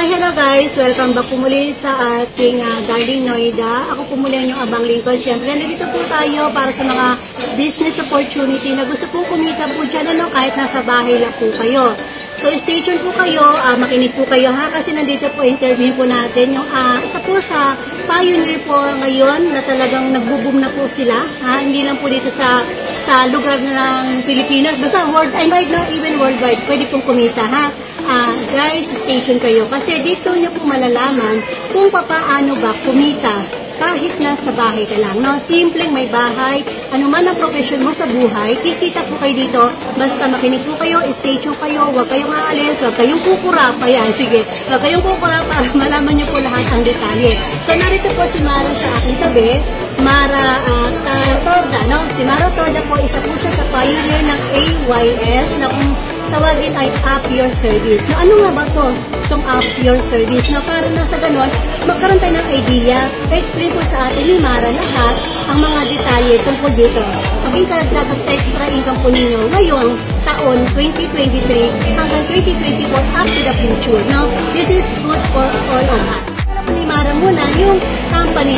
Hi, hello guys! Welcome back po muli sa ating Darling Noida. Ako po muli yung Abang Lincoln. Siyempre, nandito po tayo para sa mga business opportunity na gusto pong kumita po dyan, kahit nasa bahay lang po kayo. So, stay tuned po kayo, makinig po kayo ha, kasi nandito po interview po natin yung isa po sa pioneer po ngayon na talagang nagbo-boom na po sila. Hindi lang po dito sa lugar ng Pilipinas, basta worldwide, no, even worldwide, pwede pong kumita ha. Guys, stay tuned kayo kasi dito nyo po malalaman kung paano ba kumita kahit nasa bahay ka lang, no? Simpleng may bahay, ano man ang profession mo sa buhay, kikita po kayo dito. Basta makinig po kayo, stay tuned kayo, huwag kayong aalis, huwag kayong kukurap. Ayan, sige, huwag kayong kukurap para malaman nyo po lahat ang detalye. So, narito po si Mara sa aking tabi, Mara Torda, no? Si Mara Torda po, isa po siya sa pioneer ng AYS na kung tawagin ay Up Your Service. No, ano nga ba to? Itong Up Your Service. No, para na sa ganon, magkaroon tayo ng idea. I-explain po sa atin ni Mara lahat ang mga detalye tungkol dito. Sabihin karagdag at extra income po ninyo ngayong taon 2023 hanggang 2024 up to the future. No, this is good for all of us. Alam po ni Mara muna yung company,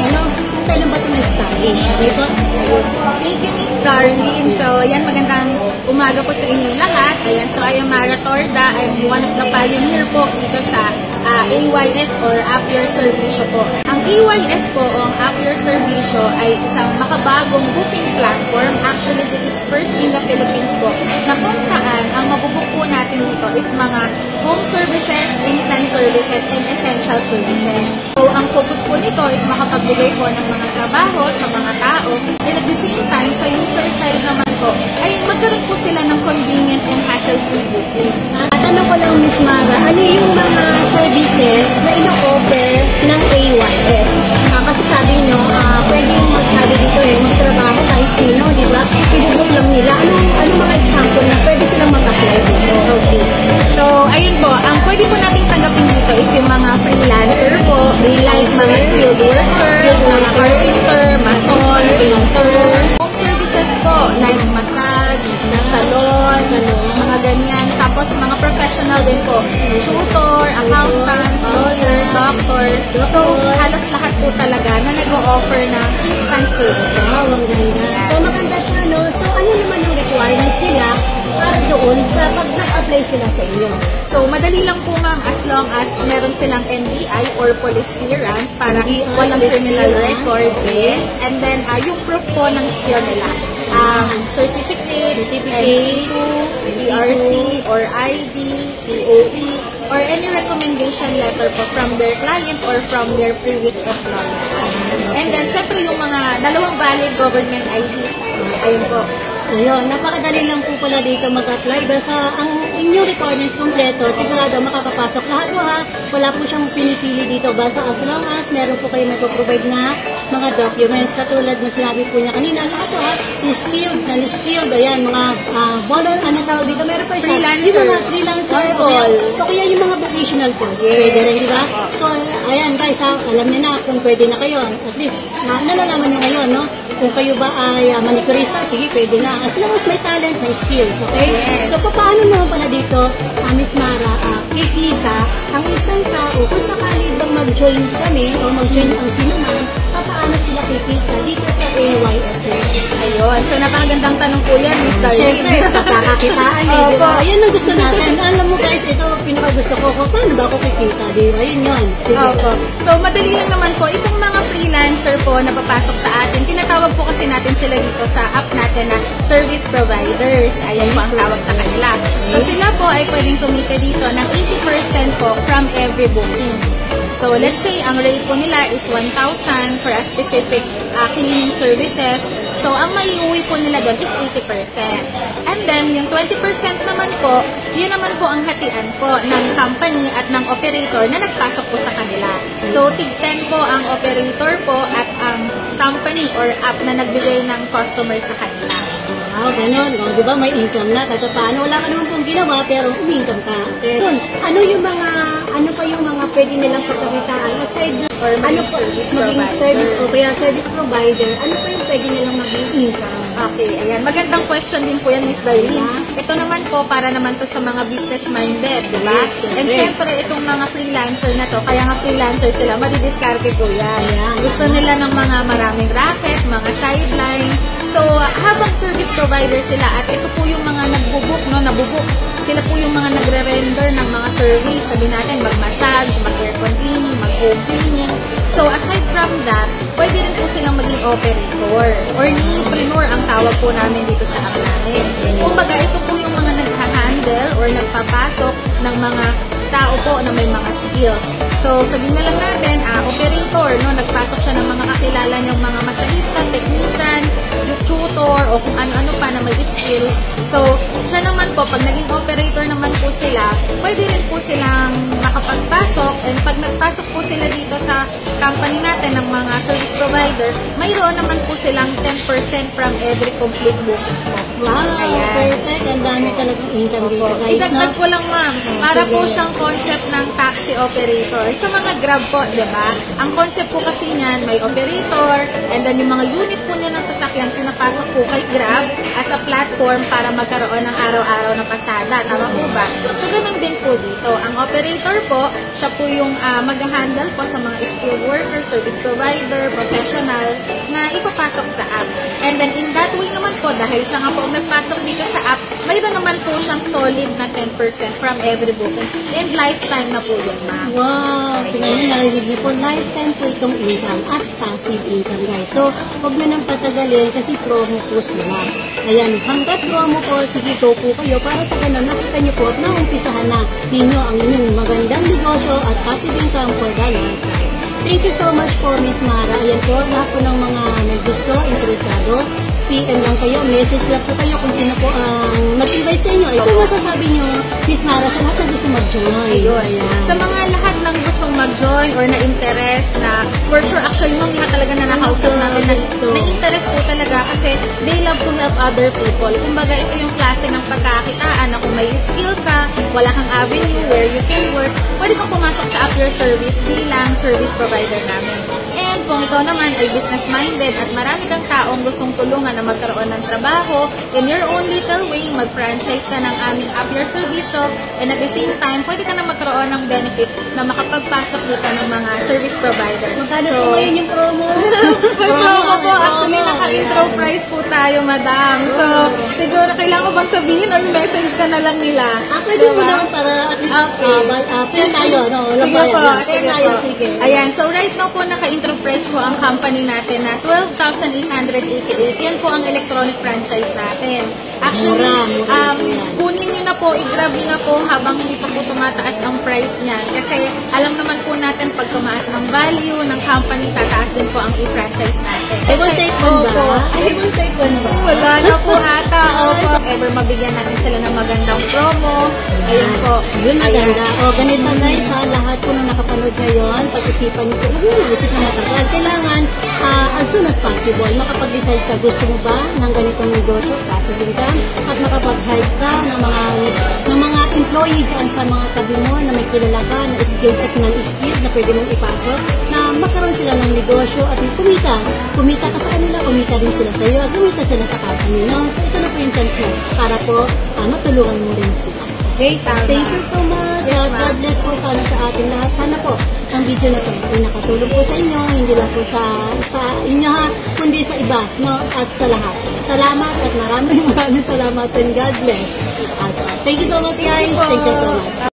kailan ba ito na-establish? Diba? Thank you, Miss Darlene. So, ayan, magandang umaga po sa inyong lahat. Ayan, so I am Mara Torda. I'm one of the pioneer po dito sa AYS or Up Your Servicio po. Ang AYS po, o ang Up Your Servicio, ay isang makabagong booking platform. Actually, this is first in the Philippines po, na kung saan ang mabubook po natin dito is mga home services, instant services, and essential services. So, ang focus po nito is makapagbigay po ng mga trabaho sa mga tao, and at the same time, sa user side naman po, ay magkaroon po sila ng convenient and hassle-free booking. At ano ko lang, Miss Mara, ano yung mga services na ino-offer ng AYS? Kasi sabi nyo, pwedeng magsabi dito magtrabaho kahit sino, di ba? Ibubook lang nila. Ano mga example na pwede silang mag-apply dito? Okay. So, ayun po, ang pwede po natin tanggapin dito is yung mga freelancer po, like mga skilled worker, mga carpenter, mason, painter, home services po, like massage, salon, mga ganyan. Tapos mga professional din po, tutor, accountant, lawyer, doctor. So, halos lahat po talaga na nag-o-offer ng instant services. So, maganda siya, no? So, ano naman yung requirements nila para doon sa pag nag-apply sila sa inyo? So, madali lang po ma'am as long as meron silang NBI or police clearance para walang criminal record base. And then, yung proof po ng skill nila. Certificate, NC2, ERC, or ID, COE, or any recommendation letter po from their client or from their previous employer. And then, syempre yung mga dalawang valid government IDs. Ayun po. So yun, napakadali lang po pala dito mag-apply. Basta ang inyong requirements kompleto, sigurado makakapasok lahat po ha. Wala po siyang pinipili dito. Basta as long as meron po kayo nagpo-provide na mga documents. Katulad na sinabi po niya kanina, lahat po ha, skilled, non-skilled, ayan, mga tawag dito, meron pa isa. Freelancer. Yung mga freelancer. O kaya yung mga vocational course. Pwede rin, di ba? So, ayan guys ha, alam niyo na kung pwede na kayo. At least, nalalaman niyo ngayon, no? Kung kayo ba ay manicurista, sige, pwede na. As long as may talent, may skills, okay? Yes. So, paano naman pala dito, Miss Mara, kikita ang isang tao, kung sakali bang mag-join kami, o mag-join ang sino man, paano sila kikita dito sa AYS? Ayun. So, napakagandang tanong po yan, Miss Darlene. Siyempre, pagkakakitaan di ba? Ayan ang gusto natin. Alam mo guys, ito pinakagusto ko. Paano ba ako kikita, di ba? Yun yun. Sige. So, madali lang naman po. Itong mga freelancer po na papasok sa atin, tinatawag po kasi natin sila dito sa app natin na service providers. Ayan po ang tawag sa kanila. So, sila po ay pwedeng kumita dito ng 80% po from every booking. So, let's say, ang rate po nila is 1,000 for a specific cleaning services. So, ang maiuwi po nila doon is 80%. And then, yung 20% naman po, yun naman po ang hatian po ng company at ng operator na nagpasok po sa kanila. So, tig-10 po ang operator po at ang company or app na nagbigay ng customer sa kanila. Wow, ganun. O, di ba may income na? Kahit paano, wala ka naman pong ginawa, pero income ka. Okay. Ano yung mga, ano pa yung mga pwede nilang pagkakitaan? Aside Or maging po, service maging provider. service o kaya service provider, ano pa yung pwede nilang maging income? Okay, ayan. Magandang question din po yan, Miss Darlene. Ito naman po, para naman to sa mga business-minded, di ba? Yes, siyempre. And syempre, itong mga freelancer na to, kaya nga freelancer sila, madidiscarte po yan. Ayan. Gusto nila ng mga maraming racket, mga sideline. So, habang service provider sila, at ito po yung mga nabubuk, sila po yung mga nagre-render ng mga service. Sabi natin, mag-massage, mag-aircon cleaning, mag-home cleaning. So, aside from that, pwede rin po silang maging operator or nipreneur ang tawag po namin dito sa app namin. Kumbaga, ito po yung mga nagha-handle or nagpapasok ng mga tao po na may mga skills. So, sabihin na lang natin, operator, no? Nagpasok siya ng mga kakilala niyang mga masahista, technician, tutor, o kung ano-ano pa na may skill. So, siya naman po, pag naging operator naman po sila, pwede rin po silang makapagpasok. And pag nagpasok po sila dito sa company natin ng mga service provider, mayroon naman po silang 10% from every complete booking po. Wow, Ayan. perfect. Ang dami talagang income dito, guys, no? Idagdag ko lang, ma'am, para sige. po siyang concept ng taxi operator. Sa mga Grab po, di ba? Ang concept po kasi niyan, may operator, and then yung mga unit po niya ng sasakyan, pinapasok po kay Grab as a platform para magkaroon ng araw-araw na pasada. Tama po ba? So, ganun din po dito. Ang operator po, siya po yung mag-handle po sa mga skilled worker, service provider, professional, na ipapasok sa app. And then, in that way naman po, dahil siya nga po nagpasok dito sa app, mayroon naman po siyang solid na 10% from every booking. And lifetime na po yun, ma'am. Wow! Tingnan nyo, narinig niyo po, lifetime po itong income at passive income, guys. So, huwag na nang patagalin kasi promo po sila. Ayan, hanggat promo po, sige, go po kayo para sa ganun, nakita niyo po at naumpisahan na ninyo ang inyong magandang negosyo at passive income for the lifetime. Thank you so much po, Miss Mara. Ayan po, lahat po ng mga naggusto, interesado, PM lang kayo, message lang po kayo kung sino po ang nag-invite sa inyo. Ito masasabi nyo, Miss Mara, sa lahat na gusto mag-join. Ayun. Sa mga lahat ng gustong mag-join or na-interest na, for sure, actually, nung lahat talaga na nakausap natin na-interest po talaga kasi they love to help other people. Kumbaga, ito yung klase ng pagkakitaan na kung may skill ka, wala kang avenue where you can work, pwede kang pumasok sa Up Your Service bilang service provider namin. And kung ikaw naman ay business-minded at marami kang taong gustong tulungan na magkaroon ng trabaho, in your own little way, mag-franchise ka ng aming Up Your Service shop, and at the same time, pwede ka na magkaroon ng benefit na makapagpasok dito ng mga service provider. Magkano po ngayon yung promo? May promo po. Actually, naka-intro price po tayo, madam. So, siguro kailangan ko bang sabihin or message ka na lang nila? Pwede mo naman para at least, fair tayo, no? Sige po, Fair tayo, sige. Ayan, so right now po, naka-intro price po ang company natin na 12,888. Yan po ang electronic franchise natin. Actually, Mura po yan. kunin nyo na po, i-grab nyo na po habang hindi pa po tumataas ang price niya. Kasi alam naman po natin pag tumaas ang value ng company, tataas din po ang i-franchise natin. I will take one ba? I will take one ba? Wala na po ata. Opo. Ever mabigyan natin sila ng magandang promo. Ayun po. Yun, maganda. O, ganito guys, ha, lahat po na nakapanood ngayon, pag-isipan nyo po, isip na matagal. Kailangan, as soon as possible, makapag-decide ka, gusto mo ba ng ganitong negosyo, passive income, at makapag-hire ka ng mga employee dyan sa mga tabi mo na may kilala ka, na skilled at non-skilled na pwede mong ipasok, na magkaroon sila ng negosyo at kumita. Kumita ka sa kanila, kumita din sila sa iyo, at kumita sila sa company. No? So, ito na po yung chance mo para po matulungan mo rin sila. Okay, thank you so much. Yes, God bless po sana sa ating lahat. Sana po ang video na ito ay nakatulong po sa inyo, hindi lang po sa inyo ha, kundi sa iba, no? At sa lahat. Salamat at maraming salamat and God bless. So, thank you so much guys. Thank you so much.